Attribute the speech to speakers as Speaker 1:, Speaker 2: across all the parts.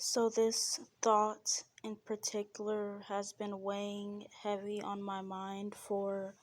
Speaker 1: So, this thought in particular has been weighing heavy on my mind for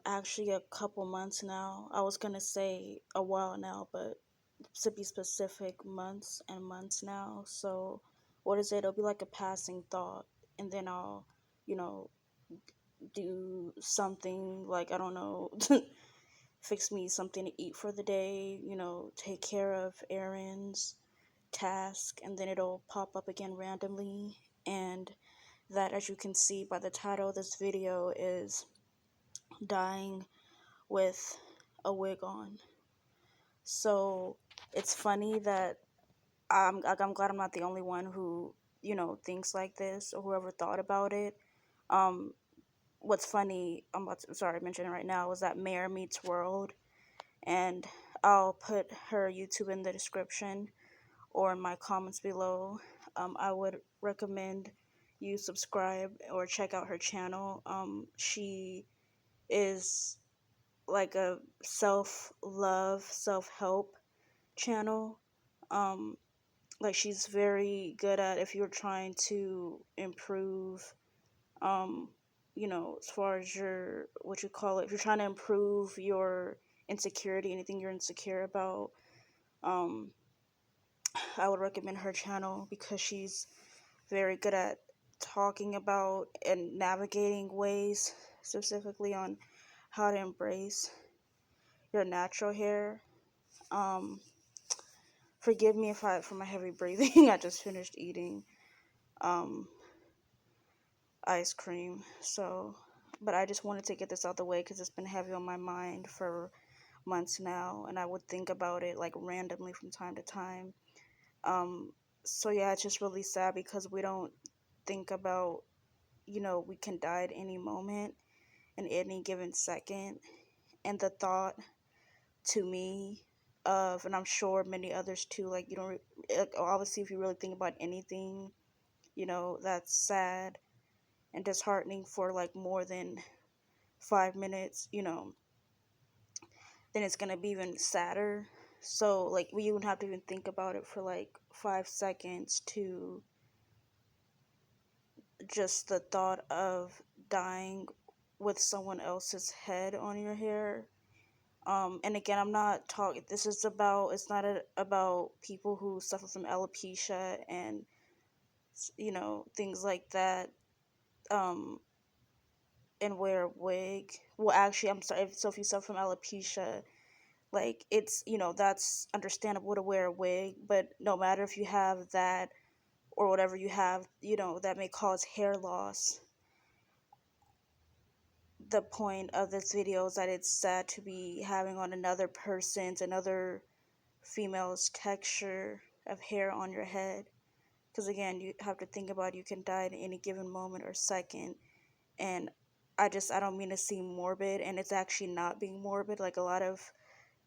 Speaker 1: actually a couple months now. I was gonna say a while now, but to be specific, months and months now. So, what is it? It'll be like a passing thought, and then I'll, you know, do something like, I don't know, fix me something to eat for the day, take care of errands, task, and then it'll pop up again randomly. And that, as you can see by the title of this video, is dying with a wig on. So it's funny that I'm glad I'm not the only one who thinks like this, or whoever thought about it. um what's funny, sorry, I'm mentioning it right now, is that Mayor Meets World, and I'll put her YouTube in the description or in my comments below. I would recommend you subscribe or check out her channel. She is like a self-love, self-help channel. Um, like, she's very good at, if you're trying to improve, um, as far as your, what you call it, if you're trying to improve your insecurity, anything you're insecure about, um, I would recommend her channel because she's very good at talking about and navigating ways, specifically on how to embrace your natural hair. Um, Forgive me if I for my heavy breathing. I just finished eating um ice cream, so but I just wanted to get this out the way because it's been heavy on my mind for months now, and I would think about it like randomly from time to time. Um, so yeah, it's just really sad because we don't think about, we can die at any moment, in any given second. And the thought to me of, and I'm sure many others too, like, you don't, like, obviously, if you really think about anything, that's sad and disheartening for like more than 5 minutes, then it's gonna be even sadder. So, like, we even have to even think about it for like 5 seconds to just the thought of dying with someone else's head on your hair. And again, I'm not talking, this is about, it's not about people who suffer from alopecia and, things like that, um, and wear a wig. Well, actually, I'm sorry, so if you suffer from alopecia, like, it's, that's understandable to wear a wig, but no matter if you have that or whatever you have, that may cause hair loss. The point of this video is that it's sad to be having on another female's texture of hair on your head. Because again, you have to think about, you can die at any given moment or second. And I don't mean to seem morbid, and it's actually not being morbid. Like, a lot of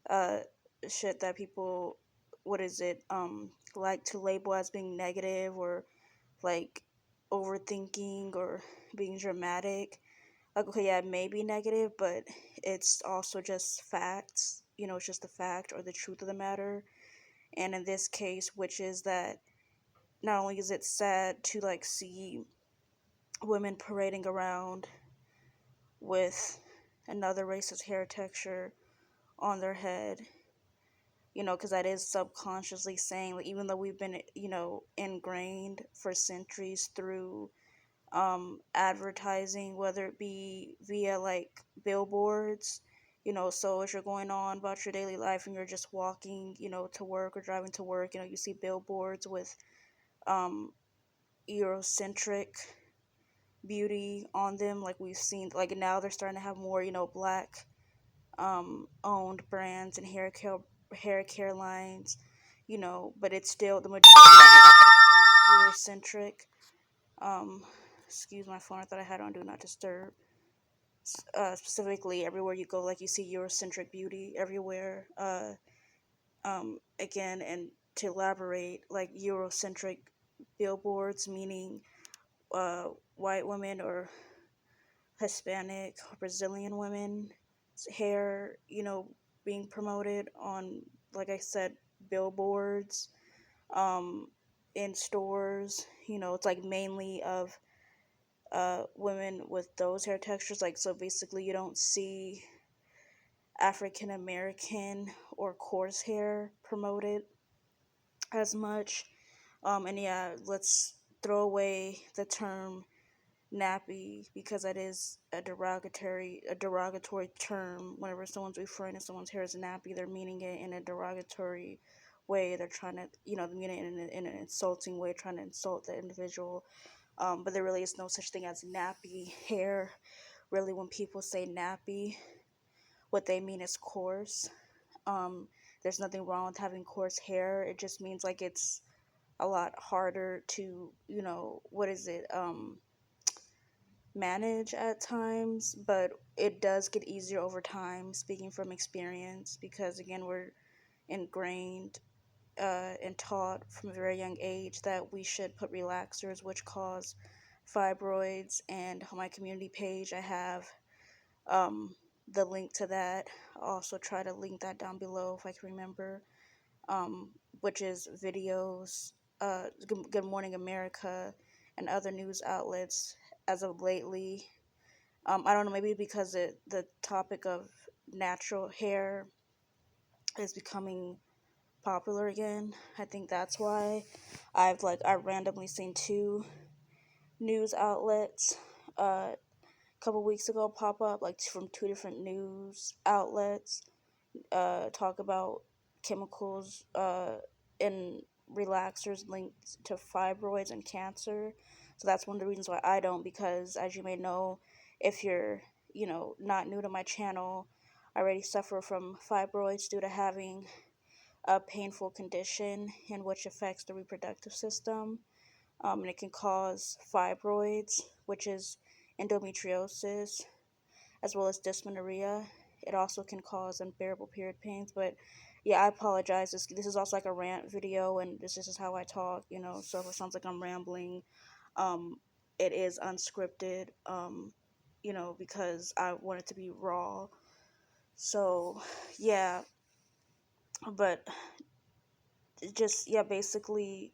Speaker 1: uh shit that people, what is it, like to label as being negative, or like overthinking or being dramatic. Like, okay, yeah, it may be negative, but it's also just facts. It's just the fact or the truth of the matter. And in this case, which is that not only is it sad to like see women parading around with another race's hair texture on their head, because that is subconsciously saying, like, even though we've been, ingrained for centuries through advertising, whether it be via like billboards, so as you're going on about your daily life and you're just walking, to work or driving to work, you see billboards with um Eurocentric beauty on them. Like, we've seen, like, now they're starting to have more, black owned brands and hair care lines, but it's still the majority Eurocentric. um Excuse my phone, I thought I had on do not disturb. Specifically, everywhere you go, like, you see Eurocentric beauty everywhere. Again, and to elaborate, like, Eurocentric billboards, meaning white women or Hispanic or Brazilian women hair, being promoted on, like I said, billboards. um in stores. It's like mainly of women with those hair textures. Like, so basically, you don't see African American or coarse hair promoted as much. And yeah, let's throw away the term nappy because that is a derogatory term. Whenever someone's referring to someone's hair as nappy, they're meaning it in a derogatory way. They're trying to, they mean it in an insulting way, trying to insult the individual. But there really is no such thing as nappy hair. Really, when people say nappy, what they mean is coarse. Um, there's nothing wrong with having coarse hair. It just means like it's a lot harder to, what is it? Manage at times, but it does get easier over time, speaking from experience, because again, we're ingrained and taught from a very young age that we should put relaxers, which cause fibroids. And on my community page, I have um, the link to that. I'll also try to link that down below if I can remember, um, which is videos, Good Morning America, and other news outlets as of lately. I don't know, maybe because the topic of natural hair is becoming popular again. I think that's why I randomly seen two news outlets a couple weeks ago pop up, like from two different news outlets, talk about chemicals in relaxers linked to fibroids and cancer. So that's one of the reasons why I don't, because as you may know, if you're, not new to my channel, I already suffer from fibroids due to having a painful condition in which affects the reproductive system. And it can cause fibroids, which is endometriosis, as well as dysmenorrhea. It also can cause unbearable period pains. But yeah, I apologize. This is also like a rant video, and this is just how I talk, So if it sounds like I'm rambling, um, it is unscripted, because I want it to be raw. So yeah, but just, yeah, basically,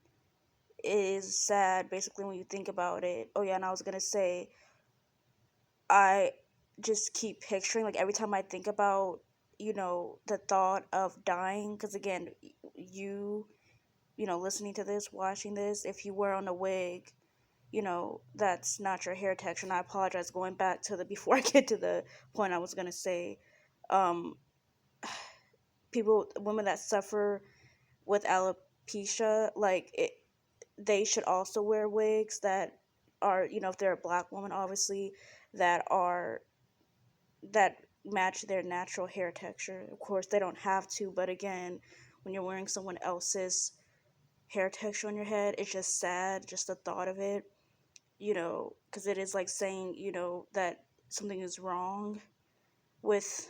Speaker 1: it is sad, basically, when you think about it. Oh yeah, and I was gonna say, I just keep picturing, like, every time I think about, the thought of dying, because again, listening to this, watching this, if you wear on a wig, that's not your hair texture. And I apologize, going back to the before I get to the point I was gonna say, um, women that suffer with alopecia, like they should also wear wigs that are, if they're a black woman, obviously, that are that match their natural hair texture. Of course, they don't have to, but again, when you're wearing someone else's hair texture on your head, it's just sad, just the thought of it, because it is like saying, that something is wrong with,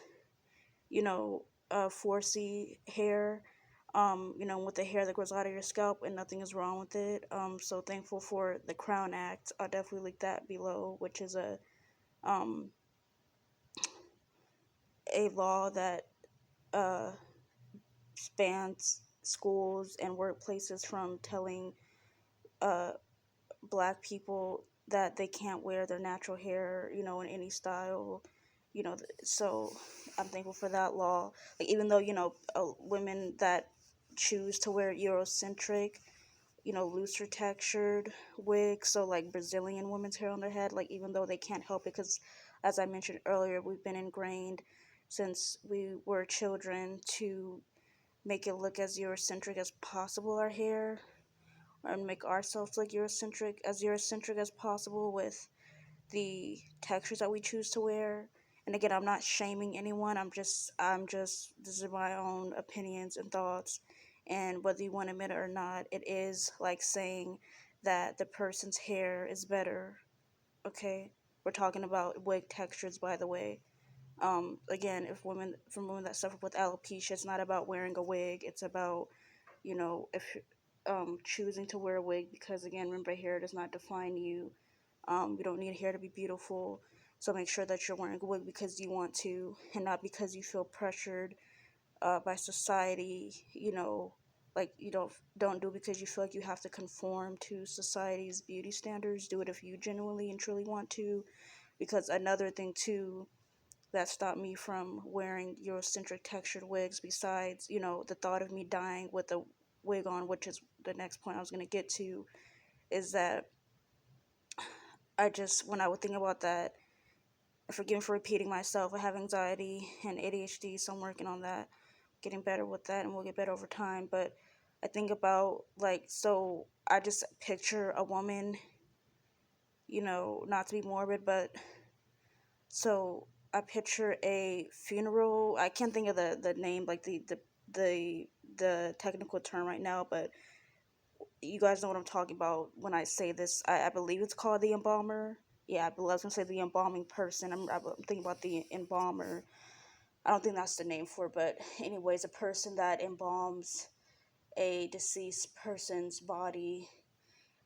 Speaker 1: 4C hair, with the hair that grows out of your scalp, and nothing is wrong with it. So thankful for the Crown Act. I'll definitely link that below, which is um, a law that uh, spans schools and workplaces from telling uh, black people that they can't wear their natural hair, in any style, so I'm thankful for that law. Like, even though, women that choose to wear Eurocentric, looser textured wigs, so like Brazilian women's hair on their head, like, even though they can't help it, because as I mentioned earlier, we've been ingrained since we were children to make it look as Eurocentric as possible, our hair, and make ourselves look Eurocentric as possible with the textures that we choose to wear. And again, I'm not shaming anyone. I'm just this is my own opinions and thoughts. And whether you want to admit it or not, it is like saying that the person's hair is better. Okay, we're talking about wig textures, by the way. Again, if women that suffer with alopecia, it's not about wearing a wig. It's about, if choosing to wear a wig, because again, remember, hair does not define you. You don't need hair to be beautiful. So make sure that you're wearing a wig because you want to, and not because you feel pressured by society, like you don't do because you feel like you have to conform to society's beauty standards. Do it if you genuinely and truly want to. Because another thing too that stopped me from wearing Eurocentric textured wigs, besides the thought of me dying with a wig on, which is the next point I was going to get to, is that I just, when I would think about that, forgive me for repeating myself, I have anxiety and ADHD, so I'm working on that, getting better with that, and we'll get better over time. But I think about, like, so I just picture a woman, not to be morbid, but so I picture a funeral. I can't think of the name, like the the technical term right now, but you guys know what I'm talking about when I say this. I believe it's called the embalmer. Yeah, I believe I was gonna say the embalming person. I'm thinking about the embalmer. I don't think that's the name for it, but anyways, a person that embalms a deceased person's body.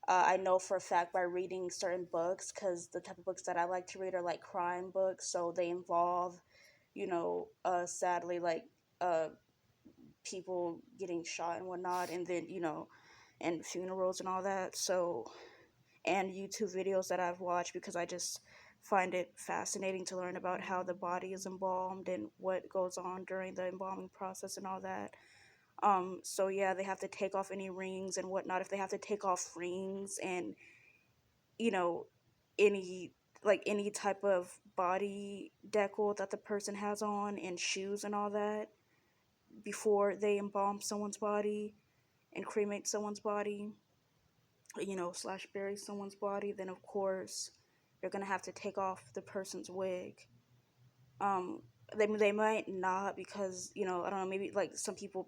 Speaker 1: I know for a fact by reading certain books, because the type of books that I like to read are like crime books, so they involve, sadly, like uh, people getting shot and whatnot, and then and funerals and all that. So, and YouTube videos that I've watched, because I just find it fascinating to learn about how the body is embalmed and what goes on during the embalming process and all that. So yeah, they have to take off any rings and whatnot. If they have to take off rings and you know any any type of body decor that the person has on and shoes and all that before they embalm someone's body and cremate someone's body, slash bury someone's body, then of course you're gonna have to take off the person's wig. um they might not, because I don't know, maybe like some people